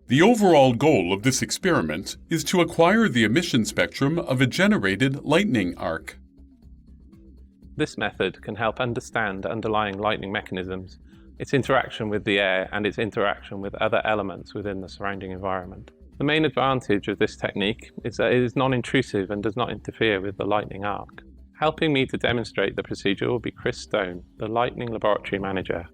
The overall goal of this experiment is to acquire the emission spectrum of a generated lightning arc. This method can help understand underlying lightning mechanisms, its interaction with the air and its interaction with other elements within the surrounding environment. The main advantage of this technique is that it is non-intrusive and does not interfere with the lightning arc. Helping me to demonstrate the procedure will be Chris Stone, the Lightning Laboratory Manager.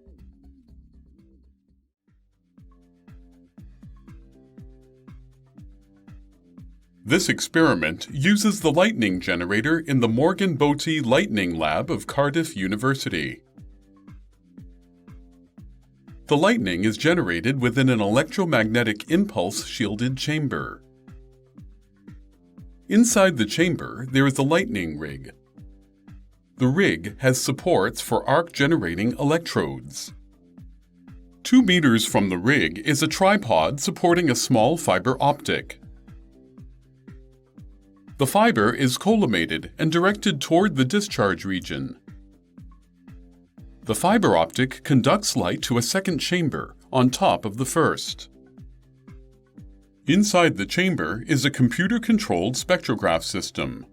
This experiment uses the lightning generator in the Morgan-Botti Lightning Lab of Cardiff University. The lightning is generated within an electromagnetic impulse-shielded chamber. Inside the chamber, there is a lightning rig. The rig has supports for arc-generating electrodes. 2 meters from the rig is a tripod supporting a small fiber optic. The fiber is collimated and directed toward the discharge region. The fiber optic conducts light to a second chamber on top of the first. Inside the chamber is a computer-controlled spectrograph system.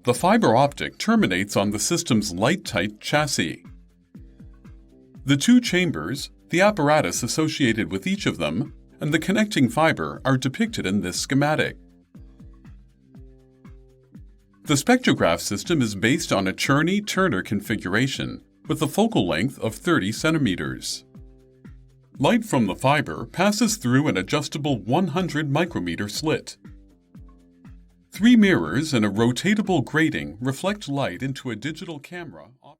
The fiber optic terminates on the system's light-tight chassis. The 2 chambers, the apparatus associated with each of them, and the connecting fiber are depicted in this schematic. The spectrograph system is based on a Cherney-Turner configuration with a focal length of 30 centimeters. Light from the fiber passes through an adjustable 100 micrometer slit. 3 mirrors and a rotatable grating reflect light into a digital camera.